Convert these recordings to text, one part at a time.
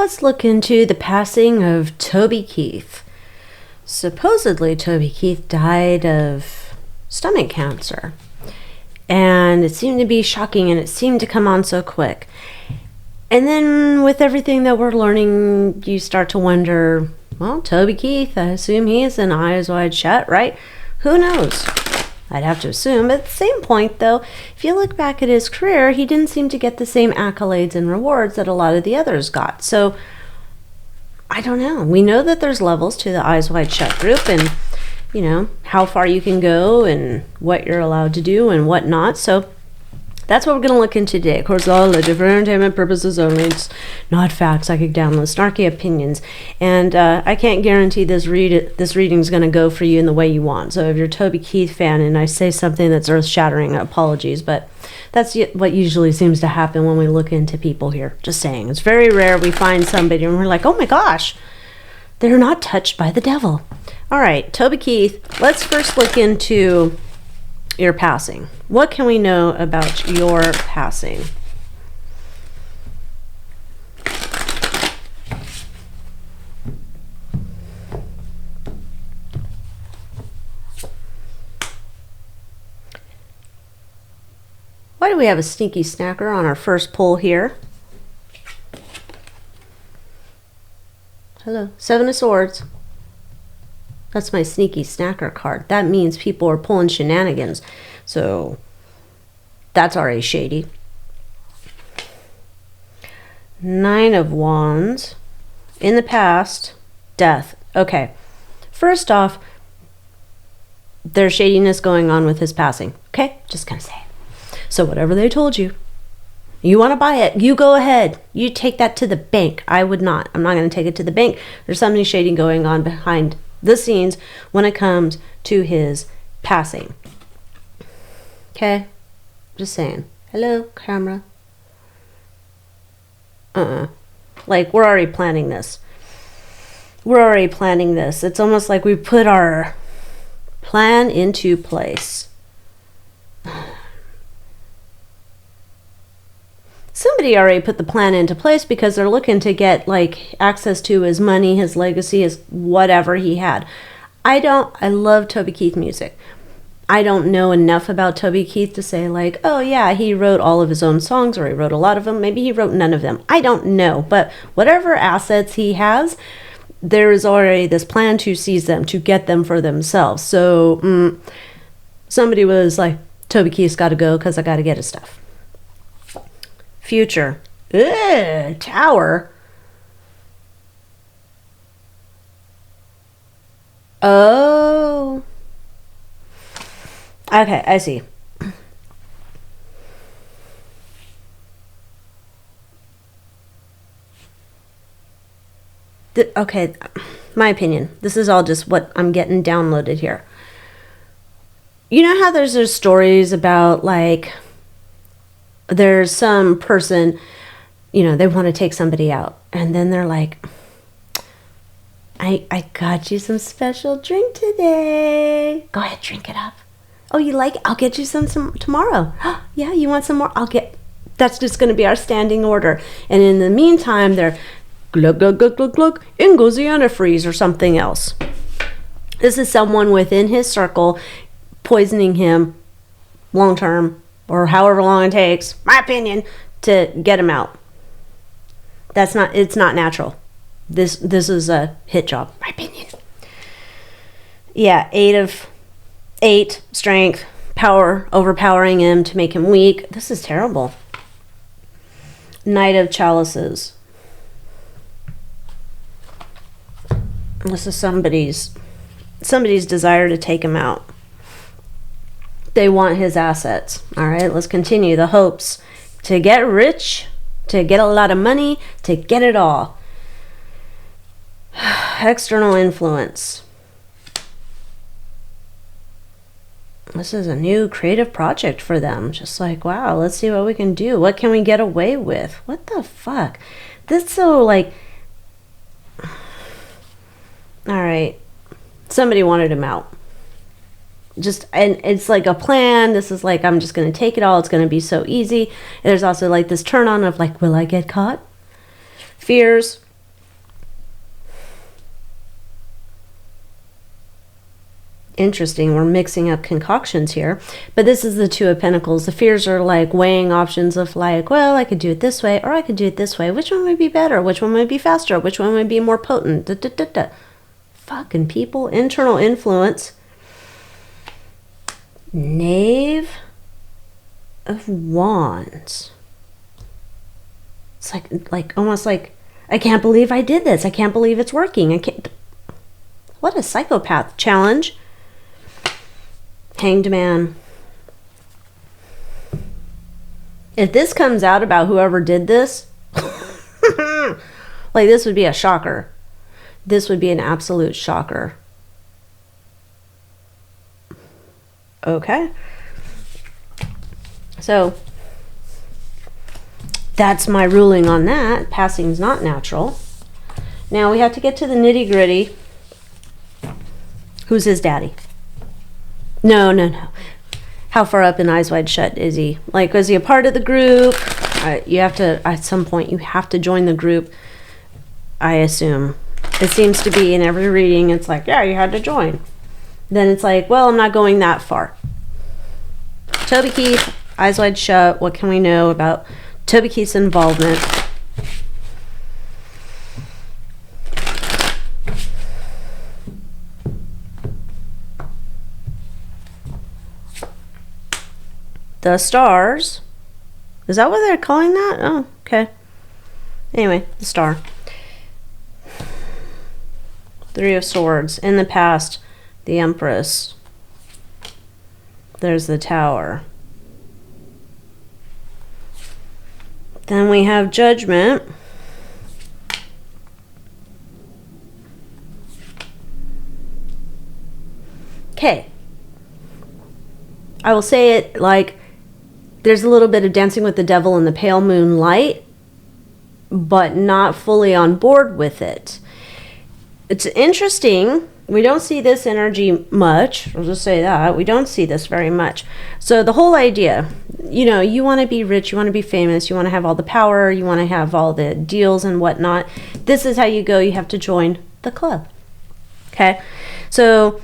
let's look into the passing of Toby Keith. Supposedly, Toby Keith died of stomach cancer. And it seemed to be shocking, and it seemed to come on so quick. And then with everything that we're learning, you start to wonder, well, Toby Keith, I assume he's an eyes wide shut, right? Who knows? I'd have to assume. But at the same point, though, if you look back at his career, he didn't seem to get the same accolades and rewards that a lot of the others got. So, I don't know. We know that there's levels to the eyes wide shut group, and you know, how far you can go and what you're allowed to do and what not. So that's what we're going to look into today. Of course, all the for entertainment purposes only. It's not facts, psychic downloads, snarky opinions. And I can't guarantee this reading is going to go for you in the way you want. So if you're a Toby Keith fan and I say something that's earth-shattering, apologies. But that's what usually seems to happen when we look into people here. Just saying. It's very rare we find somebody and we're like, oh my gosh, they're not touched by the devil. All right, Toby Keith, let's first look into your passing. What can we know about your passing? Why do we have a sneaky snacker on our first pull here? Hello, Seven of Swords. That's my sneaky snacker card. That means people are pulling shenanigans. So that's already shady. Nine of Wands. In the past, death. Okay. First off, there's shadiness going on with his passing. Okay? Just gonna say it. So whatever they told you, you want to buy it, you go ahead. You take that to the bank. I would not. I'm not going to take it to the bank. There's something shady going on behind the scenes when it comes to his passing. Okay? Just saying. Hello, camera. Like, we're already planning this. It's almost like we put our plan into place. Somebody already put the plan into place because they're looking to get like access to his money, his legacy, his whatever he had. I love Toby Keith music. I don't know enough about Toby Keith to say like, oh yeah, he wrote all of his own songs or he wrote a lot of them. Maybe he wrote none of them. I don't know. But whatever assets he has, there is already this plan to seize them, to get them for themselves. So somebody was like, Toby Keith's got to go because I got to get his stuff. Future. Ugh, Tower. Oh. Okay, I see. Okay, my opinion. This is all just what I'm getting downloaded here. You know how there's those stories about like there's some person, you know, they want to take somebody out and then they're like, I got you some special drink today. Go ahead, drink it up. Oh, you like it? I'll get you some tomorrow. Yeah, you want some more? That's just going to be our standing order. And in the meantime, they're glug, glug, glug, glug, glug, in goes the antifreeze or something else. This is someone within his circle poisoning him long term, or however long it takes, my opinion, to get him out. It's not natural. This is a hit job, my opinion. Yeah, 8 strength, power, overpowering him to make him weak. This is terrible. Knight of Chalices. This is somebody's desire to take him out. They want his assets. All right, let's continue. The hopes to get rich, to get a lot of money, to get it all. External influence. This is a new creative project for them. Just like, wow, let's see what we can do. What can we get away with? What the fuck? This so like... All right. Somebody wanted him out. And it's like a plan. This is like, I'm just going to take it all. It's going to be so easy. And there's also like this turn on of like, will I get caught? Fears. interesting. We're mixing up concoctions here. But this is the Two of Pentacles. The fears are like weighing options of like, well, I could do it this way or I could do it this way. Which one would be better? Which one would be faster? Which one would be more potent? Da, da, da, da. Fucking people. Internal influence. Knave of Wands. It's like almost like, I can't believe I did this. I can't believe it's working. I can't. What a psychopath. Challenge. Hanged Man. If this comes out about whoever did this, like this would be a shocker. This would be an absolute shocker. Okay. So that's my ruling on that. Passing's not natural. Now we have to get to the nitty gritty. Who's his daddy? No. How far up in Eyes Wide Shut is he? Like, is he a part of the group? You have to, at some point, you have to join the group, I assume. It seems to be in every reading, it's like, yeah, you had to join. Then it's like, well, I'm not going that far. Toby Keith, Eyes Wide Shut. What can we know about Toby Keith's involvement? The Stars. Is that what they're calling that? Oh, okay. Anyway, the Star. Three of Swords. In the past, the Empress. There's the Tower. Then we have Judgment. Okay. I will say it like there's a little bit of Dancing with the Devil in the pale moonlight, but not fully on board with it. It's interesting. We don't see this energy much. I'll just say that. We don't see this very much. So the whole idea, you want to be rich, you want to be famous, you want to have all the power, you want to have all the deals and whatnot. This is how you go. You have to join the club. Okay? So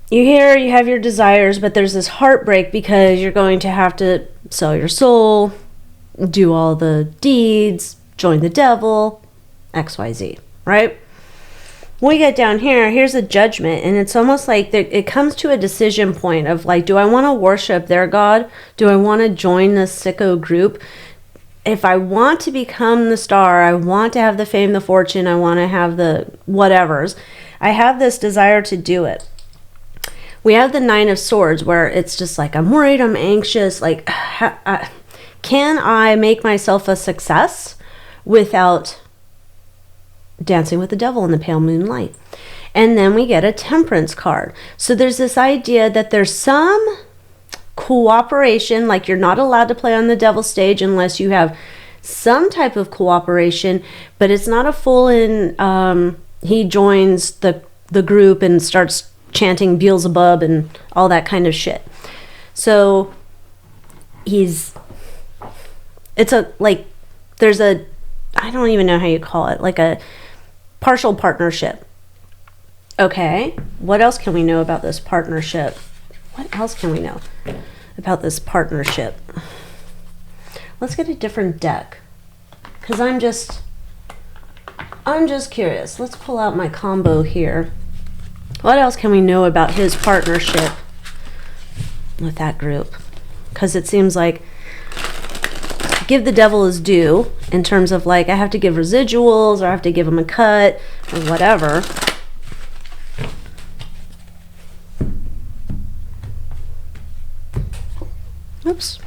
you have your desires, but there's this heartbreak because you're going to have to sell your soul, do all the deeds, join the devil, XYZ, right? When we get down here, here's a Judgment, and it's almost like it comes to a decision point of like, do I want to worship their God? Do I want to join this sicko group? If I want to become the star, I want to have the fame, the fortune, I want to have the whatevers, I have this desire to do it. We have the Nine of Swords where it's just like, I'm worried, I'm anxious, like, can I make myself a success without dancing with the devil in the pale moonlight? And then we get a Temperance card. So there's this idea that there's some cooperation, like you're not allowed to play on the devil stage unless you have some type of cooperation, but it's not a full in, he joins the group and starts chanting Beelzebub and all that kind of shit. So there's a, I don't even know how you call it, like a partial partnership. Okay, what else can we know about this partnership? What else can we know about this partnership? Let's get a different deck, because I'm just curious. Let's pull out my combo here. What else can we know about his partnership with that group? Because it seems like give the devil his due in terms of like, I have to give residuals or I have to give him a cut or whatever. Oops.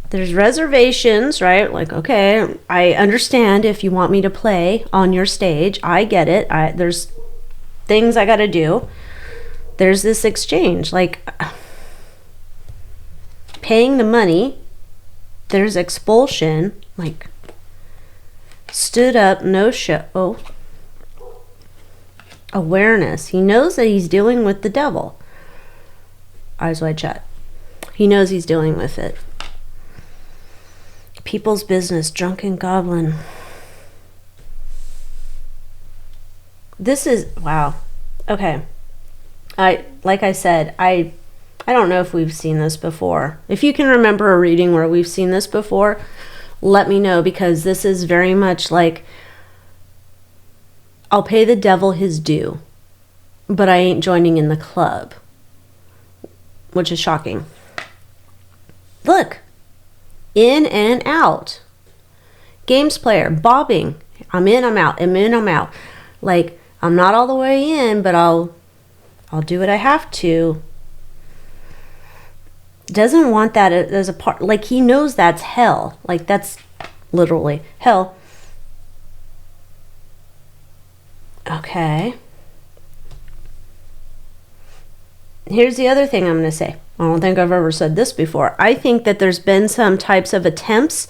There's reservations, right? Like, okay, I understand if you want me to play on your stage. I get it. There's things I got to do. There's this exchange, like paying the money. There's expulsion, like stood up, no show. Awareness. He knows that he's dealing with the devil. Eyes wide shut. He knows he's dealing with it. People's business, drunken goblin. This is, wow. Okay. Like I said, I don't know if we've seen this before. If you can remember a reading where we've seen this before, let me know, because this is very much like, I'll pay the devil his due, but I ain't joining in the club, which is shocking. Look, in and out. Games player, bobbing. I'm in, I'm out, I'm in, I'm out. Like, I'm not all the way in, but I'll do what I have to. Doesn't want that as a part. Like, he knows that's hell. Like, that's literally hell. Okay. Here's the other thing I'm going to say. I don't think I've ever said this before. I think that there's been some types of attempts,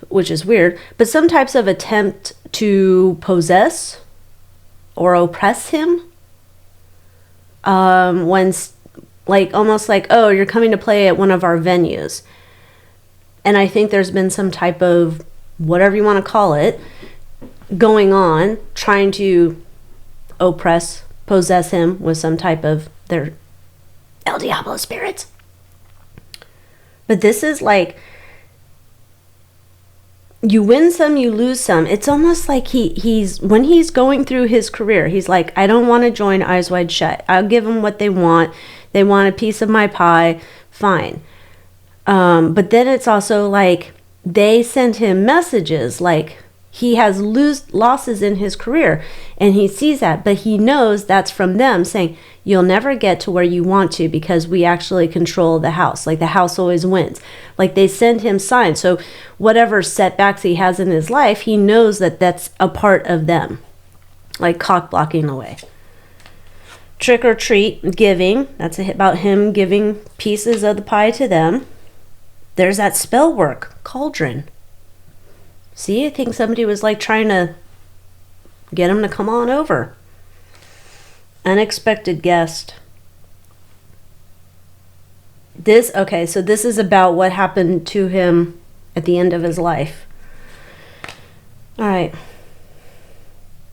which is weird, but some types of attempt to possess or oppress him. When, like, almost like, oh, you're coming to play at one of our venues. And I think there's been some type of, whatever you want to call it, going on, trying to oppress, possess him with some type of their El Diablo spirits. But this is like, you win some, you lose some. It's almost like he's when he's going through his career, he's like, I don't want to join Eyes Wide Shut. I'll give them what they want. They want a piece of my pie. Fine. But then it's also like, they send him messages like he has losses in his career, and he sees that, but he knows that's from them saying, you'll never get to where you want to because we actually control the house. Like, the house always wins. Like, they send him signs. So whatever setbacks he has in his life, he knows that that's a part of them. Like, cock blocking away. Trick or treat, giving. That's about him giving pieces of the pie to them. There's that spell work, cauldron. See, I think somebody was like trying to get him to come on over. Unexpected guest. Okay, so this is about what happened to him at the end of his life. All right.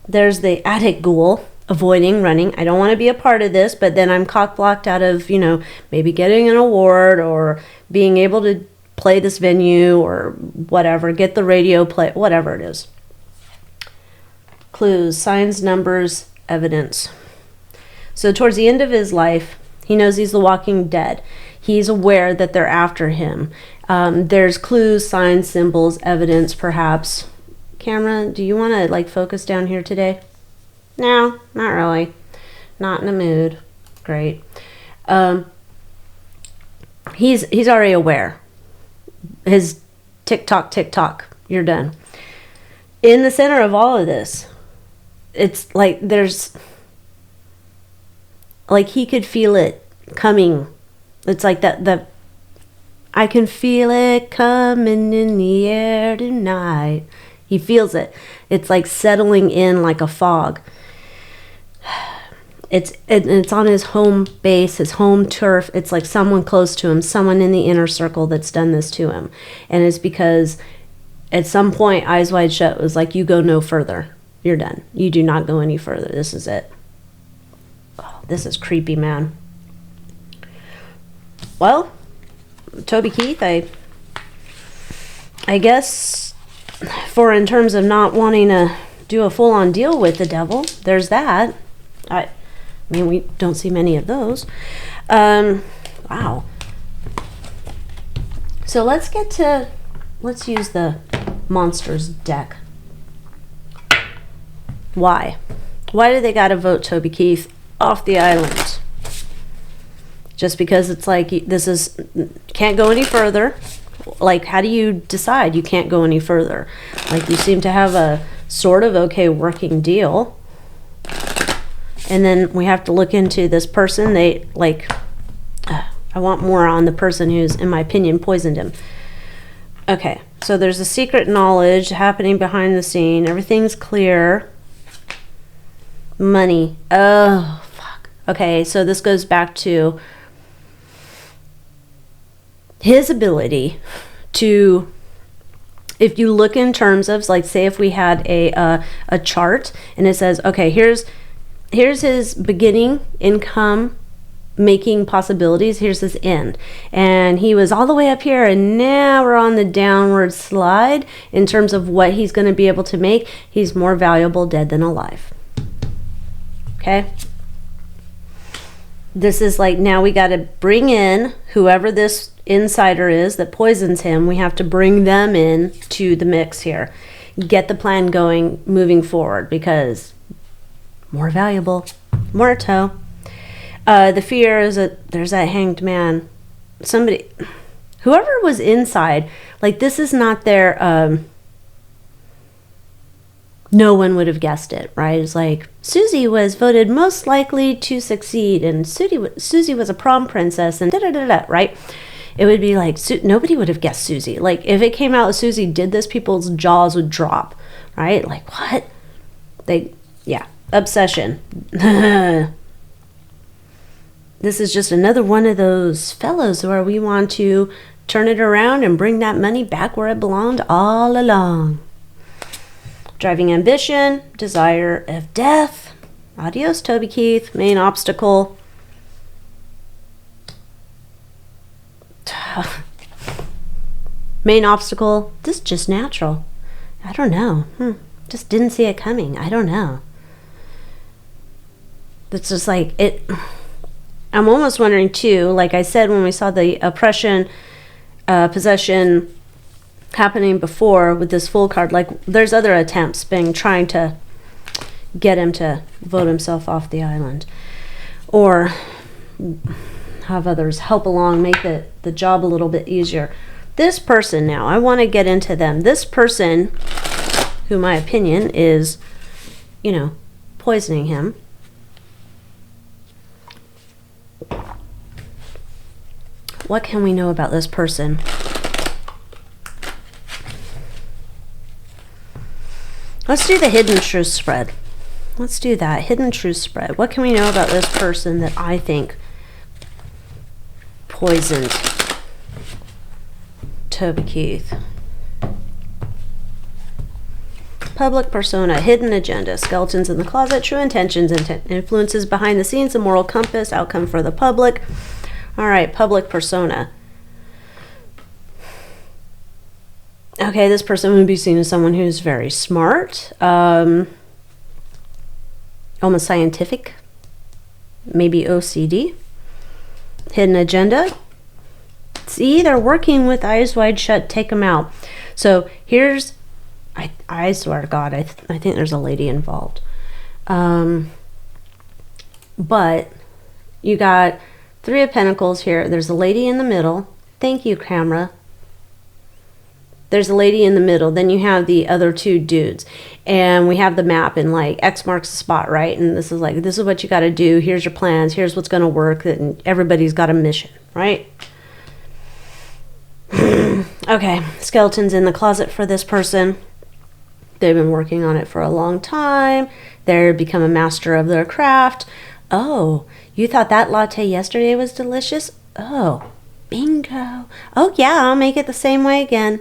There's the attic ghoul, avoiding running. I don't want to be a part of this, but then I'm cock-blocked out of, maybe getting an award or being able to play this venue or whatever, get the radio play, whatever it is. Clues, signs, numbers, evidence. So towards the end of his life, he knows he's the walking dead. He's aware that they're after him. There's clues, signs, symbols, evidence, perhaps. Camera, do you want to focus down here today? No, not really. Not in the mood. Great. He's already aware. His tick-tock, you're done. In the center of all of this, it's like there's, like, he could feel it coming. It's like that I can feel it coming in the air tonight. He feels it. It's like settling in like a fog. It's on his home base, his home turf. It's like someone close to him, someone in the inner circle that's done this to him. And it's because at some point, Eyes Wide Shut was like, you go no further. You're done. You do not go any further. This is it. Oh, this is creepy, man. Well, Toby Keith, I guess for in terms of not wanting to do a full-on deal with the devil, there's that. I mean, we don't see many of those. Wow. So let's use the monsters deck. Why? Why do they gotta vote Toby Keith off the island? Just because it's like, can't go any further. Like, how do you decide you can't go any further? Like, you seem to have a sort of okay working deal. And then we have to look into this person. I want more on the person who's, in my opinion, poisoned him. Okay, so there's a secret knowledge happening behind the scene. Everything's clear. Money. Oh, fuck. Okay, so this goes back to his ability to, if you look in terms of, like, say if we had a chart and it says, okay, here's here's his beginning income making possibilities. Here's his end. And he was all the way up here, and now we're on the downward slide in terms of what he's going to be able to make. He's more valuable dead than alive. Okay? This is like, now we got to bring in whoever this insider is that poisons him. We have to bring them in to the mix here. Get the plan going, moving forward, because more valuable, more toe. The fear is that there's that hanged man. Somebody, whoever was inside, like, this is not their, no one would have guessed it, right? It's like, Susie was voted most likely to succeed, and Susie was a prom princess, and da-da-da-da, right? It would be like, nobody would have guessed Susie. Like, if it came out Susie did this, people's jaws would drop, right? Like, what? Yeah, obsession. This is just another one of those fellows where we want to turn it around and bring that money back where it belonged all along. Driving ambition, desire of death. Adios, Toby Keith. Main obstacle. Main obstacle. This is just natural. I don't know. Just didn't see it coming. I don't know. It's just like it. I'm almost wondering too, like I said when we saw the oppression, possession happening before with this Fool card, like there's other attempts trying to get him to vote himself off the island, or have others help along, make the job a little bit easier. This person now, I want to get into them. This person, who my opinion is, poisoning him. What can we know about this person? Let's do the hidden truth spread. Let's do that. Hidden truth spread. What can we know about this person that I think poisoned Toby Keith? Public persona, hidden agenda, skeletons in the closet, true intentions, influences behind the scenes, the moral compass, outcome for the public. All right, public persona. Okay, this person would be seen as someone who's very smart, almost scientific, maybe OCD. Hidden agenda. See, they're working with eyes wide shut. Take them out. So here's, I swear to God, I think there's a lady involved. But you got Three of Pentacles here. There's a lady in the middle. Thank you, camera. There's a lady in the middle. Then you have the other two dudes. And we have the map, and like X marks the spot, right? And this is like, this is what you got to do. Here's your plans. Here's what's going to work. And everybody's got a mission, right? Okay. Skeletons in the closet for this person. They've been working on it for a long time. They're become a master of their craft. Oh, you thought that latte yesterday was delicious? Oh, bingo. Oh, yeah, I'll make it the same way again.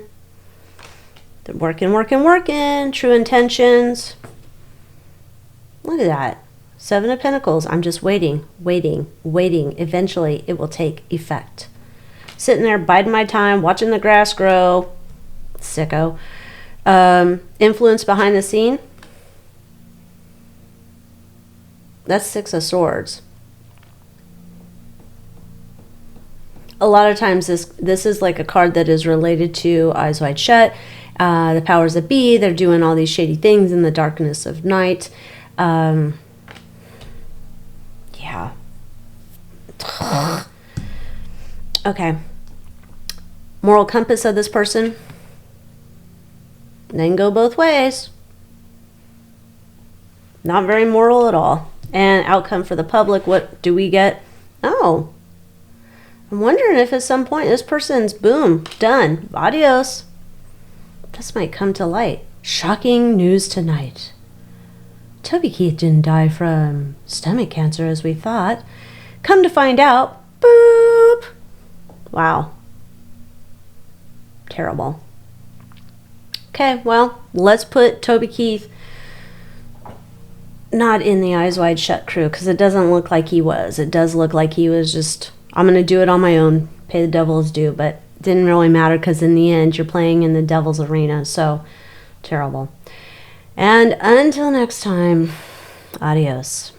They're working. True intentions. Look at that. Seven of Pentacles. I'm just waiting. Eventually, it will take effect. Sitting there, biding my time, watching the grass grow. Sicko. Influence behind the scene. That's Six of Swords. A lot of times this is like a card that is related to Eyes Wide Shut, the powers that be. They're doing all these shady things in the darkness of night. Yeah. Okay. Moral compass of this person. They can go both ways. Not very moral at all. And outcome for the public, what do we get? Oh. I'm wondering if at some point this person's, boom, done. Adios. This might come to light. Shocking news tonight. Toby Keith didn't die from stomach cancer as we thought. Come to find out, boop. Wow. Terrible. Okay, well, let's put Toby Keith not in the Eyes Wide Shut crew, because it doesn't look like he was. It does look like he was just, I'm going to do it on my own, pay the devil his due, but it didn't really matter because in the end you're playing in the devil's arena, so terrible. And until next time, adios.